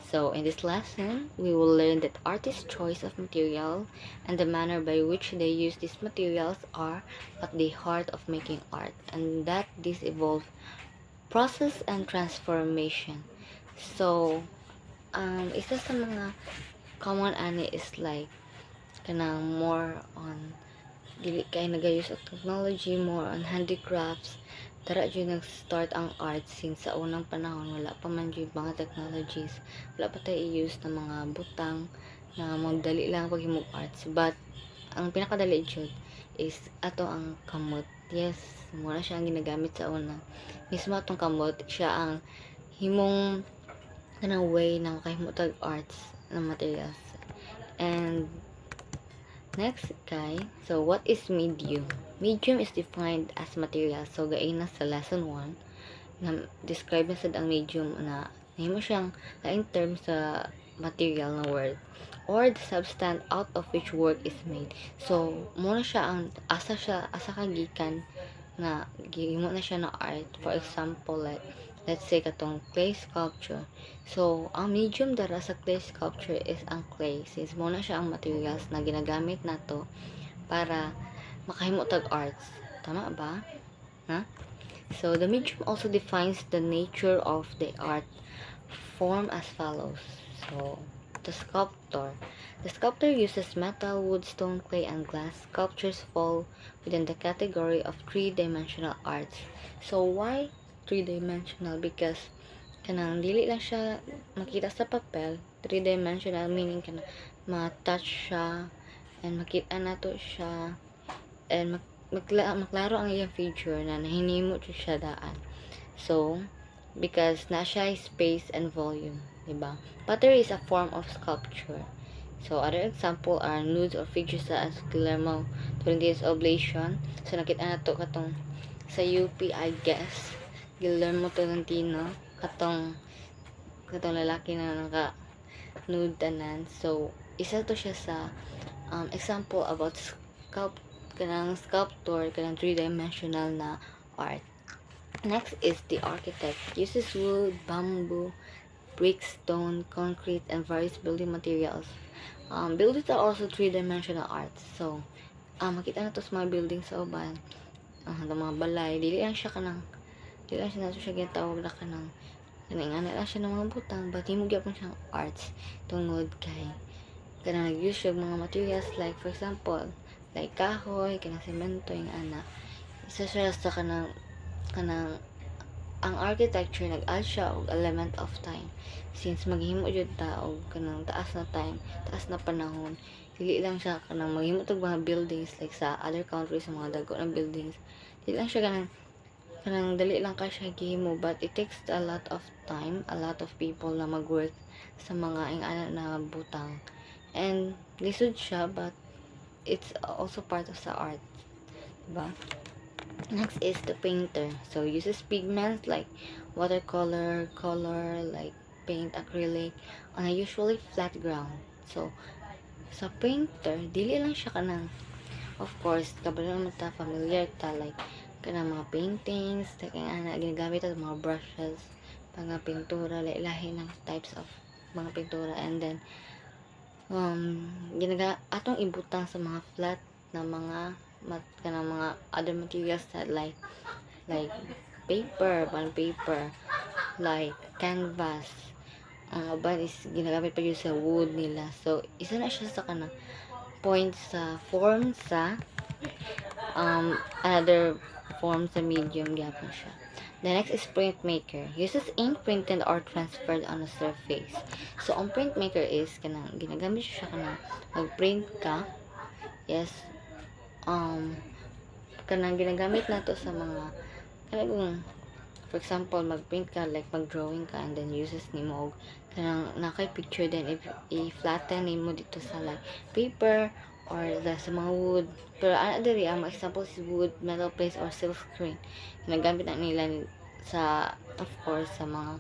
So, in this lesson, we will learn that artists' choice of material and the manner by which they use these materials are at the heart of making art, and that this evolves process and transformation. So, isa sa mga common ani is like kanang more on dili kay nagayos og technology, more on handicrafts. Tara jud nag-start ang art since sa unang panahon wala pa man jud mga technologies, wala pa tayo i-use ng mga butang na magdali lang paghimog arts, but ang pinakadali jud is ato ang kamot. Yes, mura siya ang ginagamit sa una. Mismo atong kamot siya ang himong kanang way na makahimutag arts ng materials. And next, kay, so what is medium? Medium is defined as material. So, gain na sa lesson 1, na describe na sad ang medium na nahimo siyang laing term sa material na word or the substance out of which work is made. So, muna siya ang asa kagikan na gihimo na siya na art. For example, like let's say katong clay sculpture. So, ang medium dara sa clay sculpture is ang clay, since muna siya ang materials na ginagamit nato para makahimo tag arts. Tama ba? Ha? So, the medium also defines the nature of the art form as follows. So, the sculptor. The sculptor uses metal, wood, stone, clay, and glass. Sculptures fall within the category of three-dimensional arts. So, why three-dimensional? Because kanang dili lang siya makita sa papel. Three-dimensional meaning kanang ma-touch siya and makita nato siya and maklaro ang iyang feature na nahinimo siya daan. So, because na siya space and volume, diba? Pottery is a form of sculpture. So, other example are nudes or figures as Guillermo Tolentino's Oblation. So, nakita na to katong sa UP, I guess. Guillermo Tolentino, katong lalaki na naka nude tanan. So, isa to siya sa example about sculptor, kanang three-dimensional na art. Next is the architect. Uses wood, bamboo, brick, stone, concrete, and various building materials. Buildings are also three-dimensional arts. So, makita na to sa mga buildings sa uban. Mga balay. Dili lang siya nato siya ginatawag na kanang lang siya ng mga butang, but himo gyapon siyang arts tungod kay kanang nag-use siya mga materials like for example, like kahoy, kanang semento, yung ana. Isa siya sa kanang ang architecture nag-add siya og element of time, since maghimo jud ta og kanang taas na time, taas na panahon. Dili lang siya kanang maghimo tog mga buildings like sa other countries, mga dago na buildings. Dili lang siya kanang dali lang ka siya gihimo, but it takes a lot of time, a lot of people na mag-work sa mga ingana na butang. And lisod siya, but it's also part of the art, diba? Next is the painter. So, uses pigments like watercolor, color, like paint, acrylic, on a usually flat ground. So, sa painter, dili lang siya kanang, of course, kabalo naman ta, familiar ta, like, kanang mga paintings, like, ana, ginagamit ta mga brushes, mga pintura, like, lahi ng types of mga pintura, and then, atong ibutang sa mga flat na mga kanang mga other materials that like paper, bond paper, like canvas. Ang uban is ginagamit pa yun sa wood nila. So, isa na siya sa kanang point sa form sa another form sa medium gyapon siya. The next is printmaker. Uses ink printed or transferred on a surface. So, ang printmaker is kanang ginagamit siya kanang mag-print ka. Yes. Kanang ginagamit nato sa mga kanang for example mag-print ka, like mag-drawing ka, and then uses nimo og kanang nakay picture, then if i-flatten nimo dito sa like paper or sa mga wood. Pero ana diri ang example is wood, metal plates, or silk screen. Ginagamit na nila sa, of course, sa mga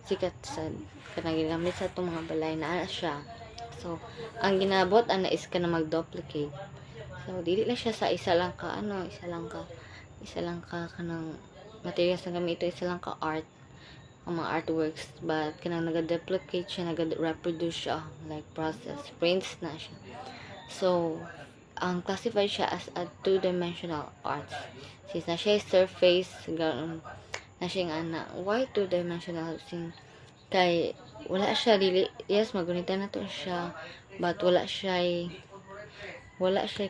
sikat sa kanang ginagamit sa itong mga balay na ana siya. So, ang ginabot ana is kanang mag-duplicate. So, dili lang siya sa isa lang ka kanang materials na gamito, isa lang ka art. ang mga artworks, but kanang naga-duplicate siya, naga-reproduce siya, like process, prints na siya. So, ang classified siya as a two-dimensional arts. Since na siya surface, na siya nga na, why two-dimensional? Since, kay, wala siya, dili, yes, magunita na to siya, but wala siya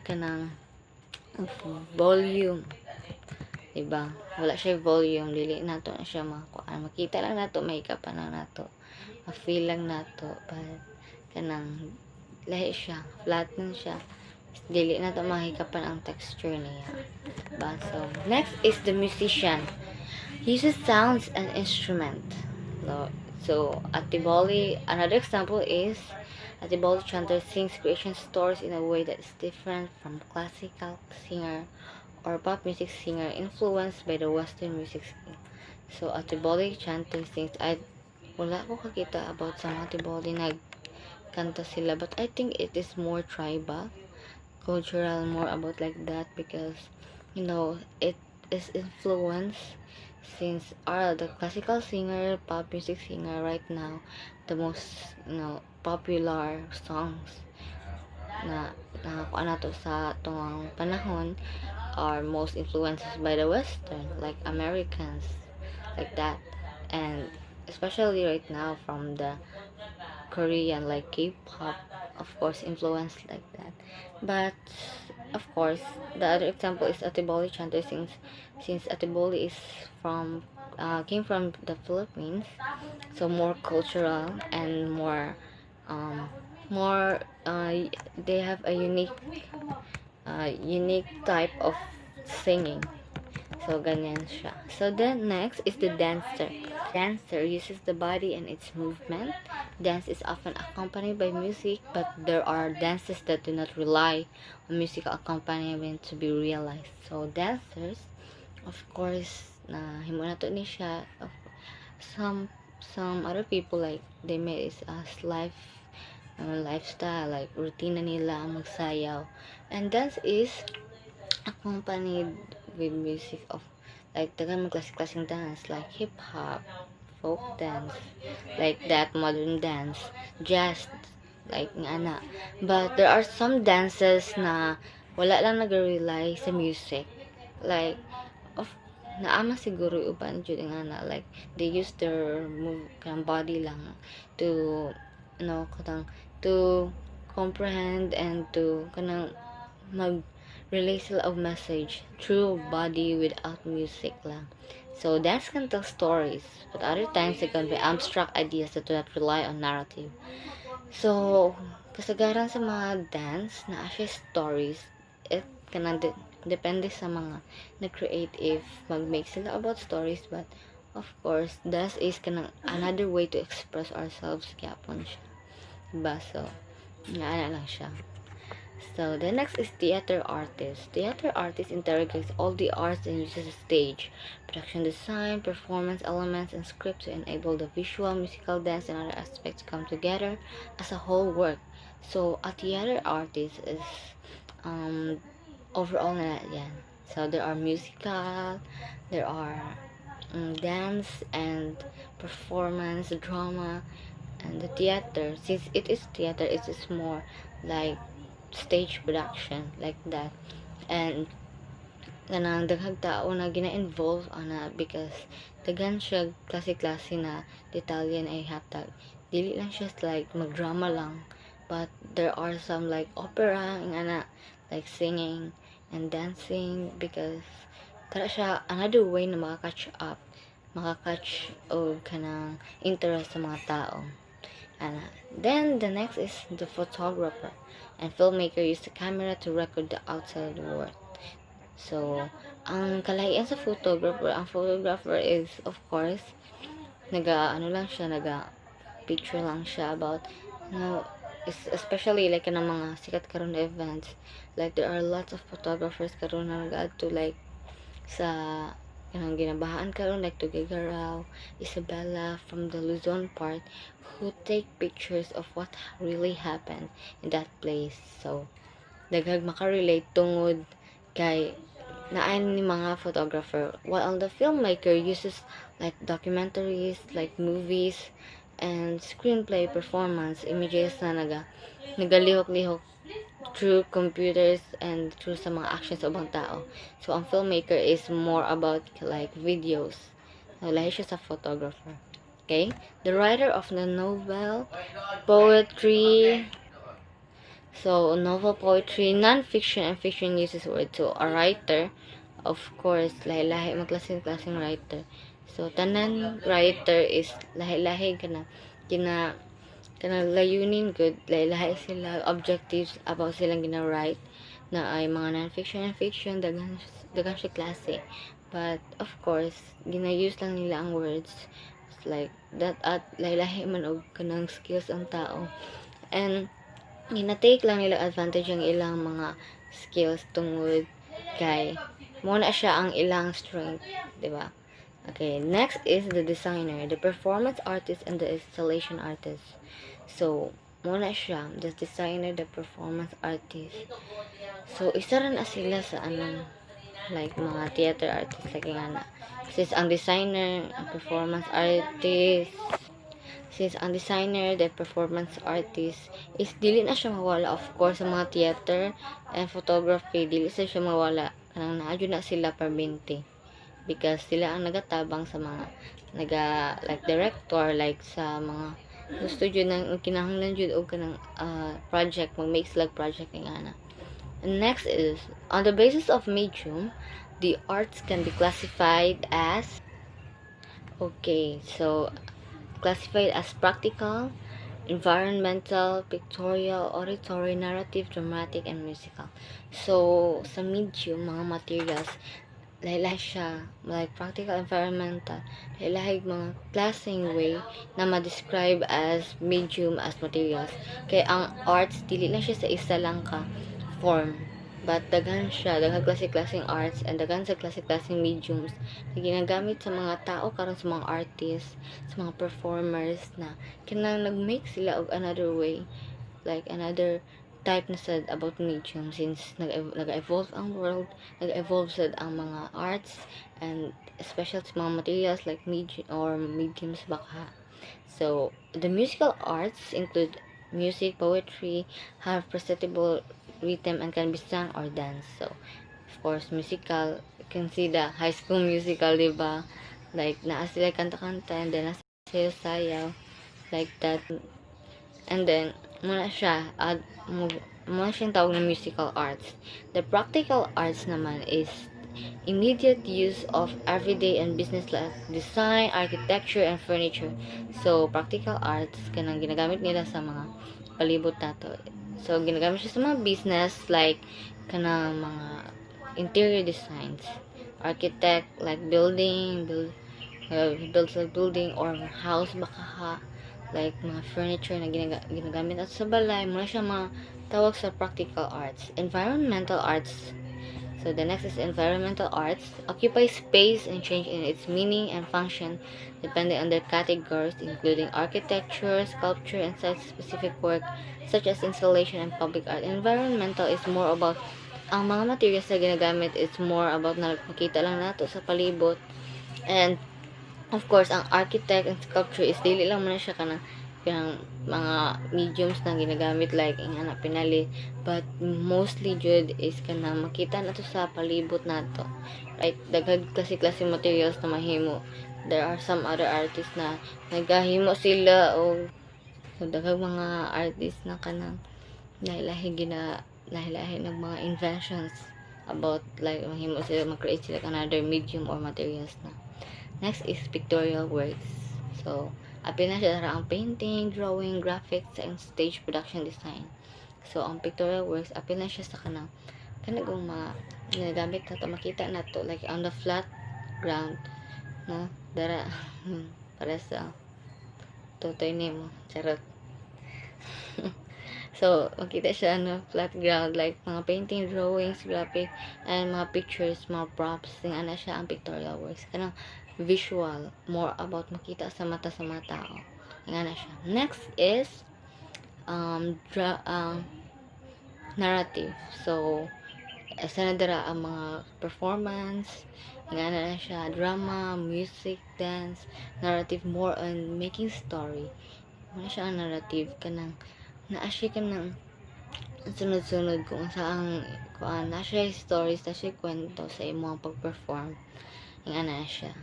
kanang volume. Diba? Wala siya volume, dili nato na siya makita lang nato, mahikapan lang nato, ma-feel lang nato, but kanang lahi siya, flatten siya, dili nato mahikapan ang texture niya. Diba? So next is the musician. He uses sounds and instrument. So Atiboli, another example is Atiboli chanter sings creation stories in a way that is different from classical singer or pop music singer influenced by the Western music scene. So Atiboli chanter sings, wala ko kakita about sa mga Atiboli nagkanta sila, but I think it is more tribal, cultural, more about like that, because it is influenced, since the classical singer, pop music singer right now, the most popular songs na nakakuha nato sa tong panahon are most influenced by the Western, like Americans, like that, and especially right now from the Korean, like K-pop, of course, influenced like that. But of course, the other example is Atiboli chanter, since Atiboli is from came from the Philippines, so more cultural and um, more they have a unique type of singing. So, ganyan siya. So, then next is the dancer. Dancer uses the body and its movement. Dance is often accompanied by music, but there are dances that do not rely on musical accompaniment to be realized. So, dancers, of course, na himo na to ni siya. Some other people, like, they made it as lifestyle, like, routine na nila ang magsayaw. And dance is accompanied with music of like tagang classic dance, like hip hop, folk dance, like that, modern dance, jazz, like nga na. But there are some dances na wala lang nag-rely sa music, like of naama siguro uban jud nga na, like they use their body lang to to comprehend and to kanang mag relay sila of message through body without music lang. So dance can tell stories, but other times they convey abstract ideas that do not rely on narrative. So kasagaran sa mga dance na siya stories, it kanang depende sa mga na-create if mag-make sila about stories, but of course dance is kanang another way to express ourselves, gyapon siya, diba? So nga lang siya. So the next is theater artist. Theater artist interrogates all the arts and uses a stage, production design, performance elements, and script to enable the visual, musical, dance, and other aspects to come together as a whole work. So a theater artist is overall na yan. So there are musical, there are dance and performance, drama, and the theater. Since it is theater, it is more like stage production, like that. And kanang daghang tao na gina-involve ana, because daghan siya klase-klase na detalye na ihatag. Dili lang siya like magdrama lang, but there are some like opera ana, like singing and dancing, because tara siya another way na makakatch o kanang interest sa mga tao. Then the next is the photographer, and filmmaker use the camera to record the outside world. So, ang kalahian sa photographer is of course naga picture lang siya about especially like ng mga sikat karon na events, like there are lots of photographers karon na nag-adto like sa kanang ginabahaan karon, like Tugigaraw, Isabela from the Luzon part, who take pictures of what really happened in that place. So daghang makarelate tungod kay naan ni mga photographer, while the filmmaker uses like documentaries, like movies, and screenplay performance images na nagalihok-lihok through computers and through sa mga actions sa ubang tao. So, ang filmmaker is more about like videos. So, lahi siya sa photographer. Okay? The writer of the novel, poetry, so novel, poetry, non-fiction, and fiction uses word. So, a writer, of course, lahi-lahi, magklaseng-klaseng writer. So, tanan writer is lahi-lahi kanang layunin good, lahi-lahi sila objectives about silang gina-write na ay mga non-fiction and fiction, dagan siya klase. But, of course, gina-use lang nila ang words like that at lahi-lahi man og kanang skills ang tao. And, gina-take lang nila advantage ang ilang mga skills tungod kay muna siya ang ilang strength, di ba? Okay, next is the designer, the performance artist, and the installation artist. So, muna siya, the designer, the performance artist. So, isa rin na sila sa like mga theater artist, like nga na. Since ang designer, ang performance artist, the performance artist is dili na siya mawala, of course, sa mga theater and photography, dili siya mawala. Kanang naadyo na sila per 20. Because sila ang nagatabang sa mga like director, like sa mga gusto jud nang kinahanglan jud og kanang project, mag-make sila project nga na. And next is, on the basis of medium, the arts can be classified as, okay, so classified as practical, environmental, pictorial, auditory, narrative, dramatic, and musical. So, sa medium, mga materials, lahi-lahi siya, like practical, environmental, lahi-lahi mga klaseng way na ma-describe as medium, as materials. Kaya ang arts, dili lang siya sa isa lang ka form, but daghan siya, daghan klase-klaseng arts, and daghan sa klase-klaseng mediums na ginagamit sa mga tao karon, sa mga artists, sa mga performers na kinang nag-make sila og another way, like another type na sad about medium, since nag-evolve ang world, nag-evolve sad ang mga arts, and especially sa mga materials like medium or mediums baka. So, the musical arts include music, poetry, have perceptible rhythm, and can be sung or danced. So, of course, musical, you can see the High School Musical, diba? Like, naa sila kanta-kanta, and then nasa sayaw, like that. And then, muna siya, muna siyang tawag na musical arts. The practical arts naman is immediate use of everyday and business like design, architecture, and furniture. So, practical arts, kanang ginagamit nila sa mga palibot nato. So, ginagamit siya sa mga business like kanang mga interior designs. Architect, like builds a building or house baka ha, like mga furniture na ginagamit at sa balay, muna siya mga tawag sa practical arts. Environmental arts, so the next is environmental arts, occupy space and change in its meaning and function depending on their categories, including architecture, sculpture, and site-specific work such as installation and public art. Environmental is more about ang mga materials na ginagamit, it's more about na makita lang nato sa palibot. And of course, ang architect and sculpture is dili lang muna siya kanang mga mediums na ginagamit like nga na pinali, but mostly jud is kanang makita nato sa palibot nato, right? Daghang klase-klase materials na mahimo. There are some other artists na nagahimo sila o so daghang mga artists na kanang lahi-lahi ng mga inventions about like mahimo sila mag-create sila another medium or materials na. Next is pictorial works. So, apil na siya ang painting, drawing, graphics, and stage production design. So, ang pictorial works, apil na siya sa kanang kanagong ginagamit na to, makita na to, like on the flat ground, no? Dara, para sa tutoy nimo, charot. So, makita siya flat ground, like mga painting, drawings, graphic, and mga pictures, mga props, ana siya ang pictorial works. Kanang visual, more about makita sa mata sa mga tao. Nga na siya. Next is narrative. So, Asa na dira ang mga performance, nga na siya, drama, music, dance, narrative, more on making story. Ano siya ang narrative, kanang, naa siya kanang, sunod-sunod kung saang, kuan, na siya stories, na siya kwento sa imong pag-perform. Nga na siya.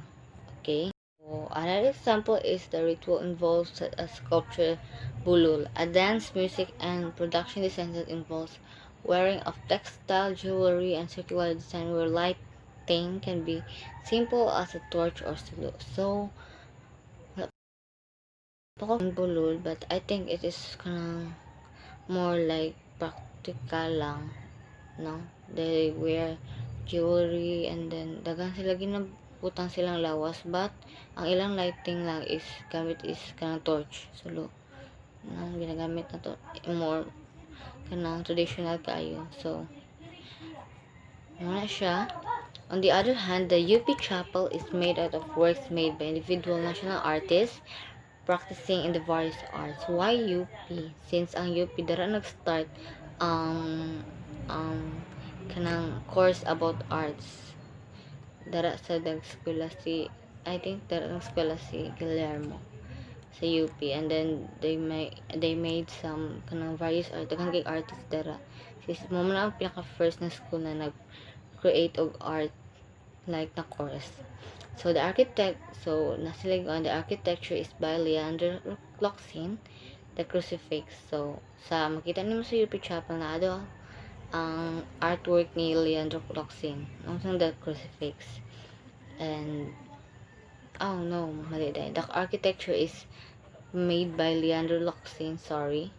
Okay? So, another example is the ritual involves a sculpture bulul, a dance, music, and production design that involves wearing of textile jewelry and circular design where lighting can be simple as a torch or silo. So, bulul, but I think it is kanang more like practical lang, no? They wear jewelry and then dagan sila ginabutang silang lawas, but ang ilang lighting lang is gamit is kanang torch sulo nang ginagamit na to more kanang traditional kayo. So muna siya. On the other hand, the UP Chapel is made out of works made by individual national artists practicing in the various arts. Why UP? Since ang UP dara nag-start um kanang course about arts dara sa eskwela si, I think dara ng eskwela si Guillermo sa UP, and then they made some kanang various art daghang kay artists dara. Sis mo man ang pinaka first na school na nag create og art like na course. So the architecture is by Leandro Locsin, the crucifix. So sa makita nimo sa UP Chapel na ado ang artwork ni Leandro Locsin ang the crucifix. And oh no, mali dahil. The architecture is made by Leandro Locsin, sorry.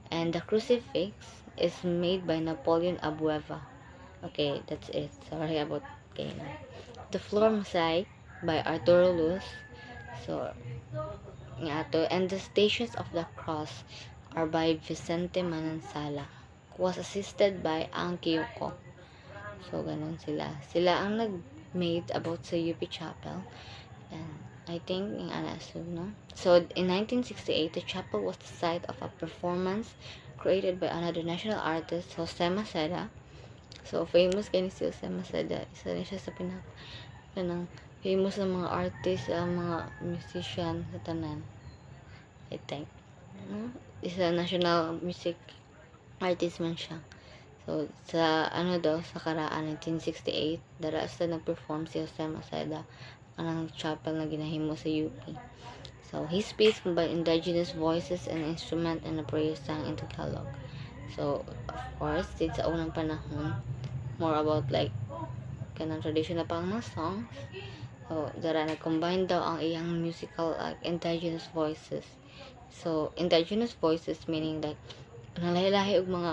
And the crucifix is made by Napoleon Abueva. Okay, that's it. Sorry about Kano. The floor mosaic by Arturo Luz. So, nga to. And the Stations of the Cross are by Vicente Manansala. Was assisted by Ang Kiyoko. So, ganun sila. Sila ang nag-made about sa UP Chapel. And I think in Anasu, no? So, in 1968, the chapel was the site of a performance created by another national artist, Jose Maceda. So, famous kay ni si Jose Maceda. Isa rin siya sa kanang famous na mga artist, mga musician sa tanan. I think. No? Isa national music artist man siya. So, sa sa karaan 1968, dara sa nag-perform si Jose Maceda anang chapel na ginahimo sa UP. So, his piece combined indigenous voices and instrument and a prayer song in Tagalog. So, of course, since sa unang panahon, more about like kanang traditional pang mga songs. So, dara nag-combine daw ang iyang musical indigenous voices. So, indigenous voices meaning like nalahi-lahi og mga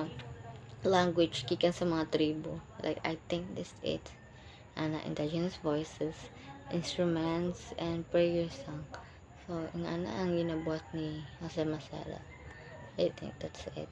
language gikan sa mga tribo. Like, I think this it. Indigenous voices, instruments, and prayer song. So, ang ginabuhat ni Jose Maceda. I think that's it.